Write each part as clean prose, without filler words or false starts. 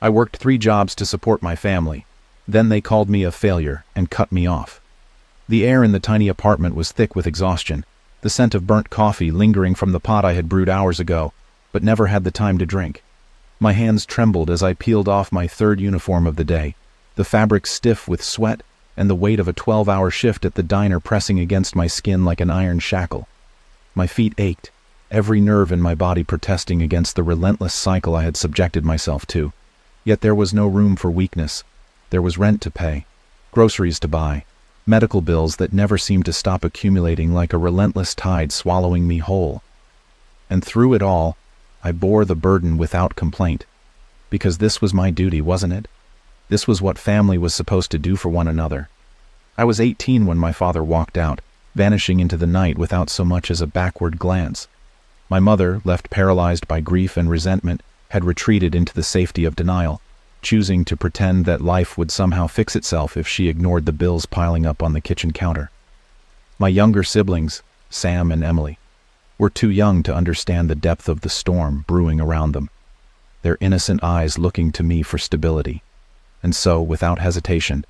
I worked 3 jobs to support my family. Then they called me a failure and cut me off. The air in the tiny apartment was thick with exhaustion, the scent of burnt coffee lingering from the pot I had brewed hours ago, but never had the time to drink. My hands trembled as I peeled off my 3rd uniform of the day, the fabric stiff with sweat and the weight of a 12-hour shift at the diner pressing against my skin like an iron shackle. My feet ached, every nerve in my body protesting against the relentless cycle I had subjected myself to. Yet there was no room for weakness. There was rent to pay, groceries to buy, medical bills that never seemed to stop accumulating like a relentless tide swallowing me whole. And through it all, I bore the burden without complaint. Because this was my duty, wasn't it? This was what family was supposed to do for one another. I was 18 when my father walked out, vanishing into the night without so much as a backward glance. My mother, left paralyzed by grief and resentment, had retreated into the safety of denial, choosing to pretend that life would somehow fix itself if she ignored the bills piling up on the kitchen counter. My younger siblings, Sam and Emily, were too young to understand the depth of the storm brewing around them, their innocent eyes looking to me for stability. And so, without hesitation,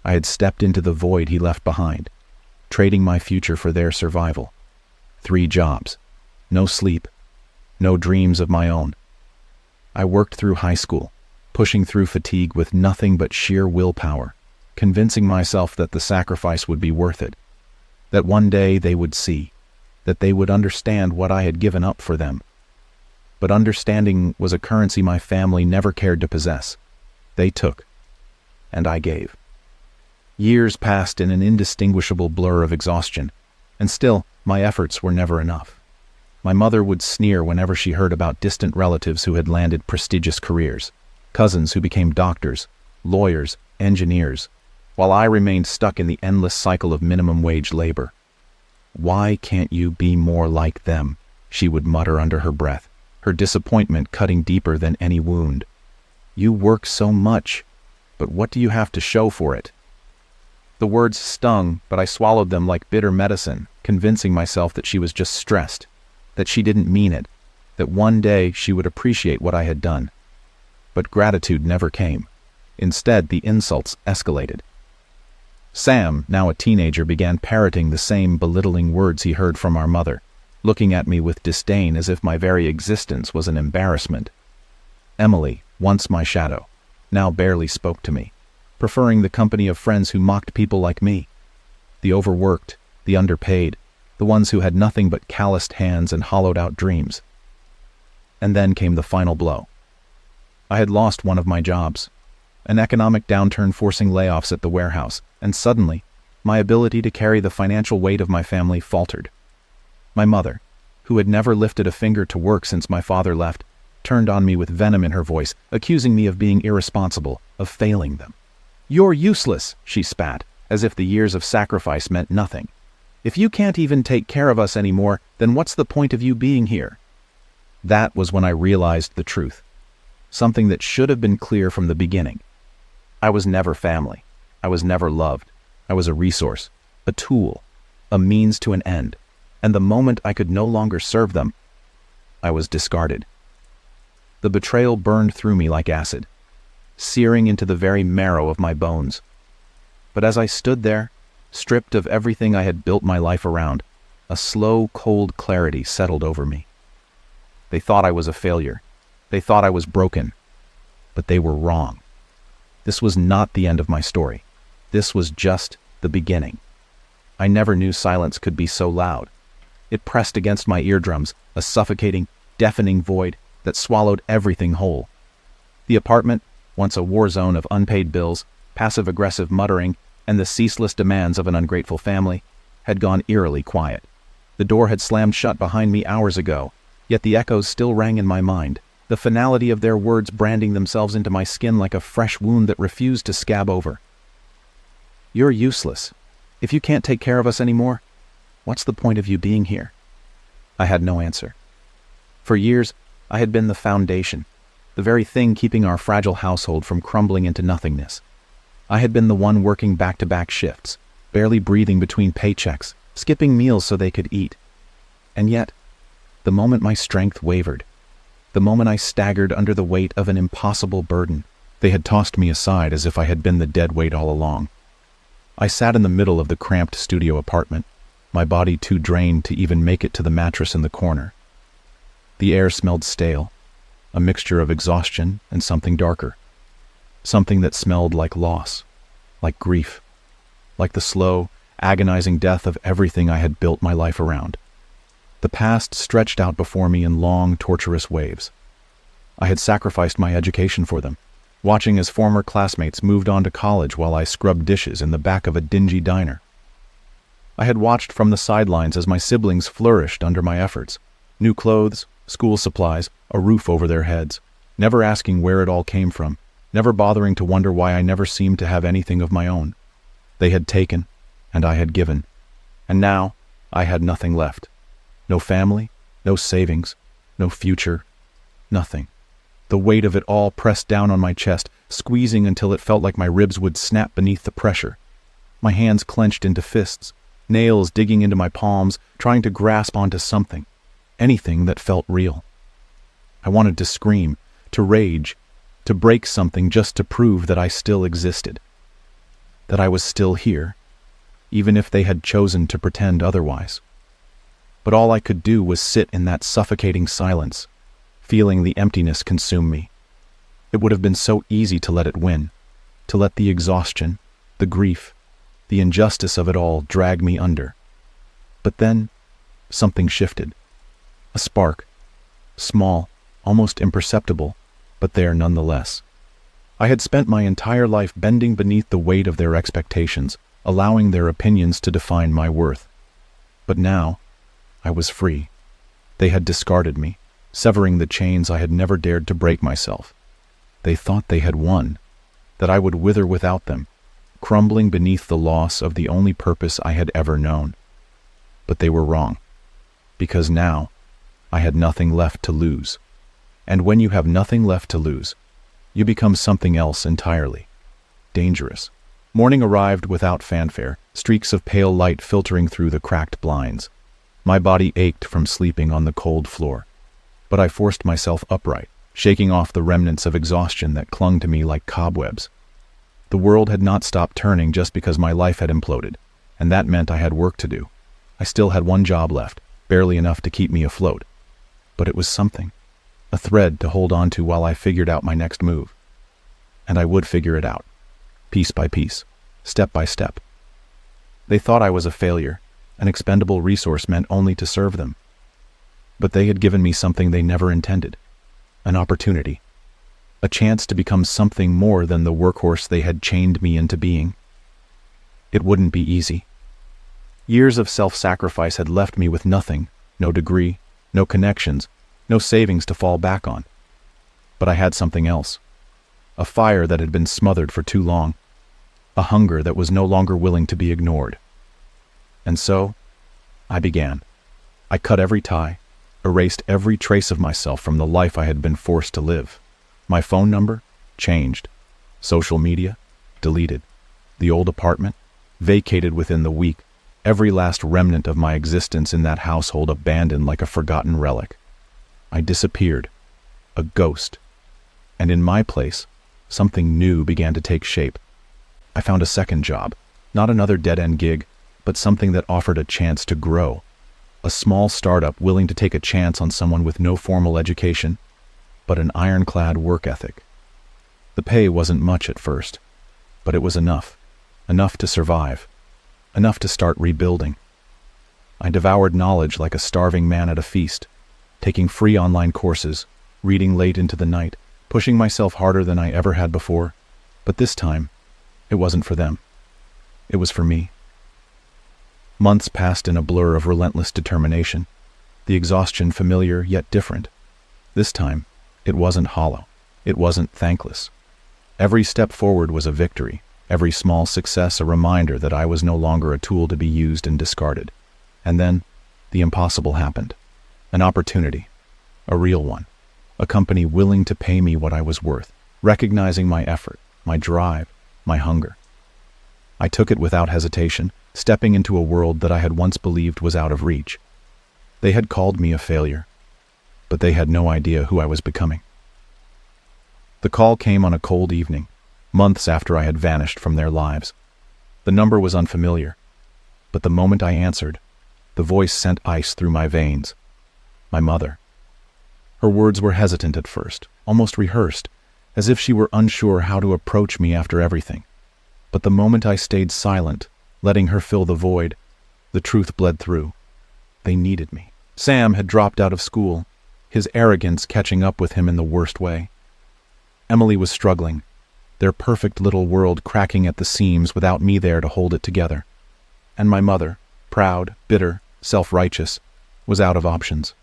I had stepped into the void he left behind, trading my future for their survival. 3 jobs, no sleep, no dreams of my own. I worked through high school, pushing through fatigue with nothing but sheer willpower, convincing myself that the sacrifice would be worth it, that one day they would see, that they would understand what I had given up for them. But understanding was a currency my family never cared to possess. They took, and I gave. Years passed in an indistinguishable blur of exhaustion, and still my efforts were never enough. My mother would sneer whenever she heard about distant relatives who had landed prestigious careers, cousins who became doctors, lawyers, engineers, while I remained stuck in the endless cycle of minimum wage labor. "Why can't you be more like them?" she would mutter under her breath, her disappointment cutting deeper than any wound. "You work so much, but what do you have to show for it?" The words stung, but I swallowed them like bitter medicine, convincing myself that she was just stressed, that she didn't mean it, that one day she would appreciate what I had done. But gratitude never came. Instead, the insults escalated. Sam, now a teenager, began parroting the same belittling words he heard from our mother, looking at me with disdain as if my very existence was an embarrassment. Emily, once my shadow, now barely spoke to me, preferring the company of friends who mocked people like me. The overworked, the underpaid, the ones who had nothing but calloused hands and hollowed-out dreams. And then came the final blow. I had lost one of my jobs, an economic downturn forcing layoffs at the warehouse, and suddenly, my ability to carry the financial weight of my family faltered. My mother, who had never lifted a finger to work since my father left, turned on me with venom in her voice, accusing me of being irresponsible, of failing them. "You're useless," she spat, as if the years of sacrifice meant nothing. "If you can't even take care of us anymore, then what's the point of you being here?" That was when I realized the truth, something that should have been clear from the beginning. I was never family. I was never loved. I was a resource, a tool, a means to an end, and the moment I could no longer serve them, I was discarded. The betrayal burned through me like acid, searing into the very marrow of my bones. But as I stood there, stripped of everything I had built my life around, a slow, cold clarity settled over me. They thought I was a failure. They thought I was broken. But they were wrong. This was not the end of my story. This was just the beginning. I never knew silence could be so loud. It pressed against my eardrums, a suffocating, deafening void that swallowed everything whole. The apartment, once a war zone of unpaid bills, passive-aggressive muttering, and the ceaseless demands of an ungrateful family, had gone eerily quiet. The door had slammed shut behind me hours ago, yet the echoes still rang in my mind, the finality of their words branding themselves into my skin like a fresh wound that refused to scab over. "You're useless. If you can't take care of us anymore, what's the point of you being here?" I had no answer. For years, I had been the foundation, the very thing keeping our fragile household from crumbling into nothingness. I had been the one working back-to-back shifts, barely breathing between paychecks, skipping meals so they could eat. And yet, the moment my strength wavered, The moment I staggered under the weight of an impossible burden, they had tossed me aside as if I had been the dead weight all along. I sat in the middle of the cramped studio apartment, my body too drained to even make it to the mattress in the corner. The air smelled stale, a mixture of exhaustion and something darker. Something that smelled like loss, like grief, like the slow, agonizing death of everything I had built my life around. The past stretched out before me in long, torturous waves. I had sacrificed my education for them, watching as former classmates moved on to college while I scrubbed dishes in the back of a dingy diner. I had watched from the sidelines as my siblings flourished under my efforts. New clothes, school supplies, a roof over their heads, never asking where it all came from, never bothering to wonder why I never seemed to have anything of my own. They had taken, and I had given, and now I had nothing left. No family, no savings, no future, nothing. The weight of it all pressed down on my chest, squeezing until it felt like my ribs would snap beneath the pressure. My hands clenched into fists, nails digging into my palms, trying to grasp onto something, anything that felt real. I wanted to scream, to rage, to break something just to prove that I still existed, that I was still here, even if they had chosen to pretend otherwise. But all I could do was sit in that suffocating silence, feeling the emptiness consume me. It would have been so easy to let it win, to let the exhaustion, the grief, the injustice of it all drag me under. But then, something shifted. A spark, small, almost imperceptible, but there nonetheless. I had spent my entire life bending beneath the weight of their expectations, allowing their opinions to define my worth. But now, I was free. They had discarded me, severing the chains I had never dared to break myself. They thought they had won, that I would wither without them, crumbling beneath the loss of the only purpose I had ever known. But they were wrong, because now I had nothing left to lose. And when you have nothing left to lose, you become something else entirely. Dangerous. Morning arrived without fanfare, streaks of pale light filtering through the cracked blinds. My body ached from sleeping on the cold floor, but I forced myself upright, shaking off the remnants of exhaustion that clung to me like cobwebs. The world had not stopped turning just because my life had imploded, and that meant I had work to do. I still had one job left, barely enough to keep me afloat. But it was something, a thread to hold on to while I figured out my next move. And I would figure it out, piece by piece, step by step. They thought I was a failure, an expendable resource meant only to serve them. But they had given me something they never intended, an opportunity, a chance to become something more than the workhorse they had chained me into being. It wouldn't be easy. Years of self-sacrifice had left me with nothing, no degree, no connections, no savings to fall back on. But I had something else, a fire that had been smothered for too long, a hunger that was no longer willing to be ignored. And so, I began. I cut every tie, erased every trace of myself from the life I had been forced to live. My phone number? Changed. Social media? Deleted. The old apartment? Vacated within the week. Every last remnant of my existence in that household abandoned like a forgotten relic. I disappeared. A ghost. And in my place, something new began to take shape. I found a second job. Not another dead-end gig, but something that offered a chance to grow. A small startup willing to take a chance on someone with no formal education, but an ironclad work ethic. The pay wasn't much at first, but it was enough. Enough to survive. Enough to start rebuilding. I devoured knowledge like a starving man at a feast, taking free online courses, reading late into the night, pushing myself harder than I ever had before. But this time, it wasn't for them. It was for me. Months passed in a blur of relentless determination, the exhaustion familiar yet different. This time, it wasn't hollow. It wasn't thankless. Every step forward was a victory, every small success a reminder that I was no longer a tool to be used and discarded. And then, the impossible happened. An opportunity, a real one, a company willing to pay me what I was worth, recognizing my effort, my drive, my hunger. I took it without hesitation, stepping into a world that I had once believed was out of reach. They had called me a failure. but they had no idea who I was becoming. The call came on a cold evening, months after I had vanished from their lives. The number was unfamiliar, but the moment I answered, the voice sent ice through my veins. My mother. Her words were hesitant at first, almost rehearsed, as if she were unsure how to approach me after everything. But the moment I stayed silent, letting her fill the void, the truth bled through. They needed me. Sam had dropped out of school, his arrogance catching up with him in the worst way. Emily was struggling, their perfect little world cracking at the seams without me there to hold it together. And my mother, proud, bitter, self-righteous, was out of options.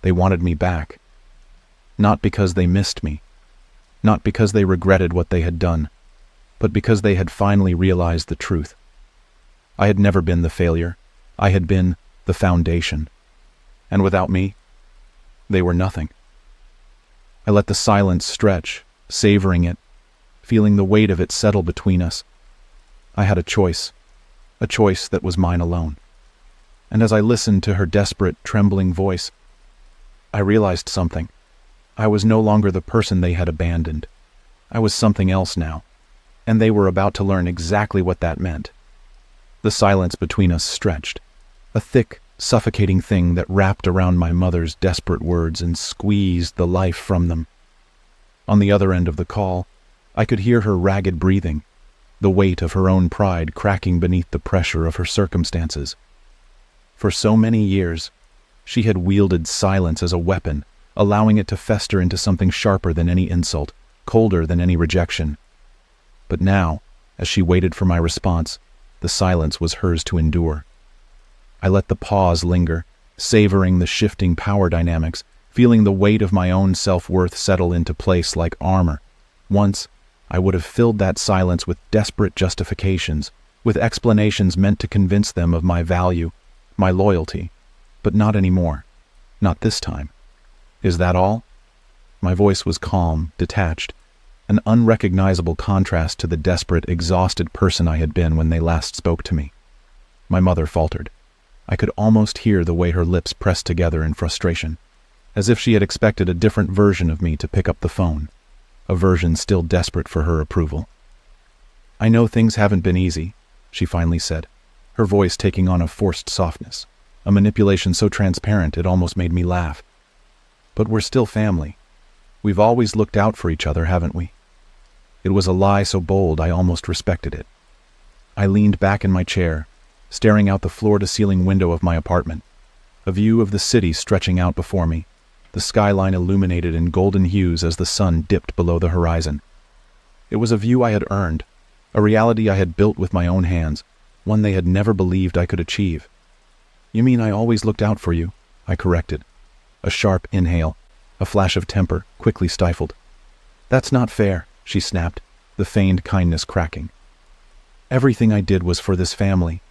They wanted me back. Not because they missed me, not because they regretted what they had done, but because they had finally realized the truth. I had never been the failure. I had been the foundation. And without me, they were nothing. I let the silence stretch, savoring it, feeling the weight of it settle between us. I had a choice that was mine alone. And as I listened to her desperate, trembling voice, I realized something. I was no longer the person they had abandoned. I was something else now, and they were about to learn exactly what that meant. The silence between us stretched, a thick, suffocating thing that wrapped around my mother's desperate words and squeezed the life from them. On the other end of the call, I could hear her ragged breathing, the weight of her own pride cracking beneath the pressure of her circumstances. For so many years, she had wielded silence as a weapon, allowing it to fester into something sharper than any insult, colder than any rejection. But now, as she waited for my response, the silence was hers to endure. I let the pause linger, savoring the shifting power dynamics, feeling the weight of my own self-worth settle into place like armor. Once, I would have filled that silence with desperate justifications, with explanations meant to convince them of my value, my loyalty. But not anymore. Not this time. Is that all? My voice was calm, detached, an unrecognizable contrast to the desperate, exhausted person I had been when they last spoke to me. My mother faltered. I could almost hear the way her lips pressed together in frustration, as if she had expected a different version of me to pick up the phone, a version still desperate for her approval. "I know things haven't been easy," she finally said, her voice taking on a forced softness, a manipulation so transparent it almost made me laugh. "But we're still family. We've always looked out for each other, haven't we?" It was a lie so bold I almost respected it. I leaned back in my chair, staring out the floor-to-ceiling window of my apartment, a view of the city stretching out before me, the skyline illuminated in golden hues as the sun dipped below the horizon. It was a view I had earned, a reality I had built with my own hands, one they had never believed I could achieve. "You mean I always looked out for you?" I corrected. A sharp inhale, a flash of temper, quickly stifled. "That's not fair," she snapped, the feigned kindness cracking. "Everything I did was for this family."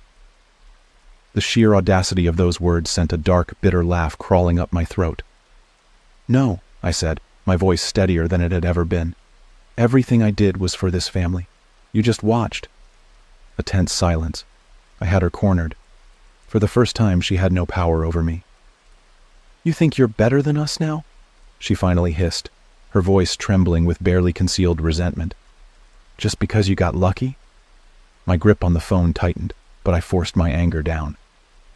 The sheer audacity of those words sent a dark, bitter laugh crawling up my throat. "No," I said, my voice steadier than it had ever been. "Everything I did was for this family. You just watched." A tense silence. I had her cornered. For the first time, she had no power over me. "You think you're better than us now?" she finally hissed, her voice trembling with barely concealed resentment. "Just because you got lucky?" My grip on the phone tightened, but I forced my anger down.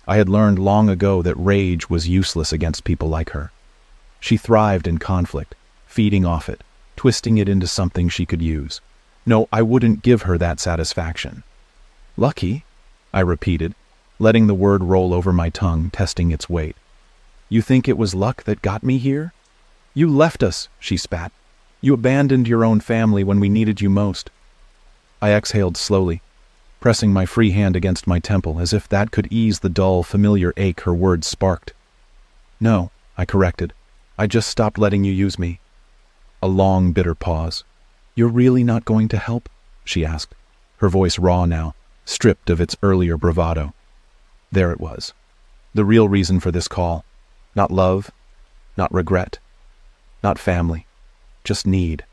I had learned long ago that rage was useless against people like her. She thrived in conflict, feeding off it, twisting it into something she could use. No, I wouldn't give her that satisfaction. "Lucky?" I repeated, letting the word roll over my tongue, testing its weight. "You think it was luck that got me here? You left us," she spat. "You abandoned your own family when we needed you most." I exhaled slowly, pressing my free hand against my temple as if that could ease the dull, familiar ache her words sparked. "No," I corrected. "I just stopped letting you use me." A long, bitter pause. "You're really not going to help?" she asked, her voice raw now, stripped of its earlier bravado. There it was. The real reason for this call. Not love, not regret, not family, just need.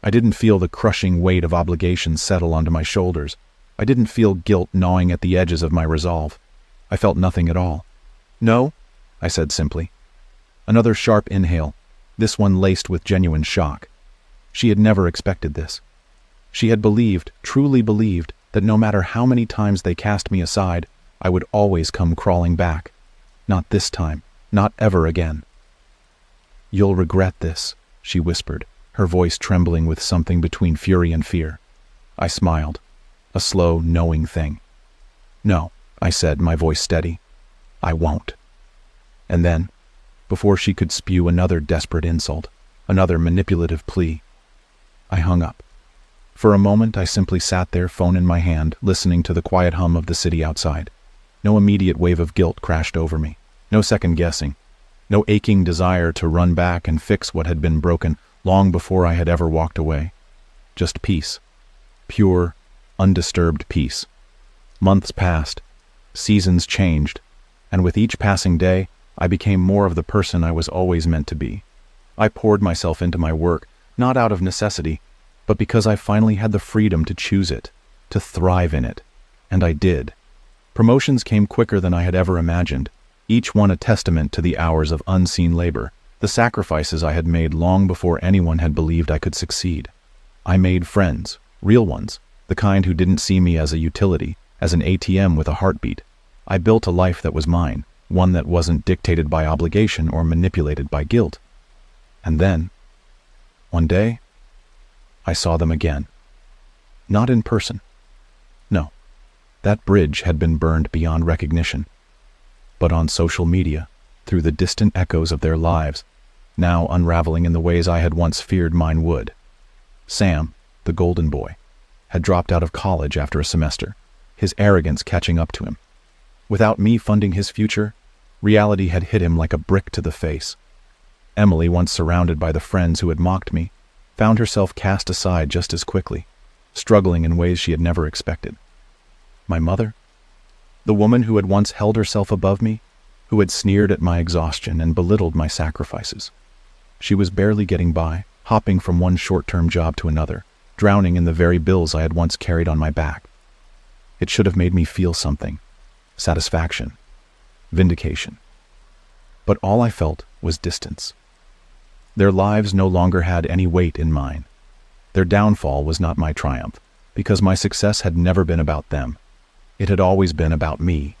I didn't feel the crushing weight of obligation settle onto my shoulders. I didn't feel guilt gnawing at the edges of my resolve. I felt nothing at all. "No," I said simply. Another sharp inhale, this one laced with genuine shock. She had never expected this. She had believed, truly believed, that no matter how many times they cast me aside, I would always come crawling back. Not this time, not ever again. "You'll regret this," she whispered, her voice trembling with something between fury and fear. I smiled, a slow, knowing thing. "No," I said, my voice steady. "I won't." And then, before she could spew another desperate insult, another manipulative plea, I hung up. For a moment, I simply sat there, phone in my hand, listening to the quiet hum of the city outside. No immediate wave of guilt crashed over me. No second guessing. No aching desire to run back and fix what had been broken long before I had ever walked away. Just peace. Pure, undisturbed peace. Months passed. Seasons changed. And with each passing day, I became more of the person I was always meant to be. I poured myself into my work, not out of necessity, but because I finally had the freedom to choose it, to thrive in it. And I did. Promotions came quicker than I had ever imagined, each one a testament to the hours of unseen labor, the sacrifices I had made long before anyone had believed I could succeed. I made friends, real ones, the kind who didn't see me as a utility, as an ATM with a heartbeat. I built a life that was mine, one that wasn't dictated by obligation or manipulated by guilt. And then, one day, I saw them again. Not in person. No, that bridge had been burned beyond recognition. But on social media, through the distant echoes of their lives, now unraveling in the ways I had once feared mine would. Sam, the golden boy, had dropped out of college after a semester, his arrogance catching up to him. Without me funding his future, reality had hit him like a brick to the face. Emily, once surrounded by the friends who had mocked me, found herself cast aside just as quickly, struggling in ways she had never expected. My mother? The woman who had once held herself above me, who had sneered at my exhaustion and belittled my sacrifices. She was barely getting by, hopping from one short-term job to another, drowning in the very bills I had once carried on my back. It should have made me feel something. Satisfaction. Vindication. But all I felt was distance. Their lives no longer had any weight in mine. Their downfall was not my triumph, because my success had never been about them. It had always been about me.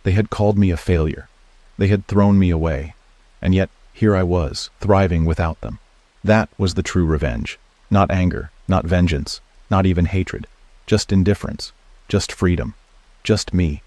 They had called me a failure. They had thrown me away. And yet, here I was, thriving without them. That was the true revenge. Not anger, not vengeance, not even hatred. Just indifference. Just freedom. Just me.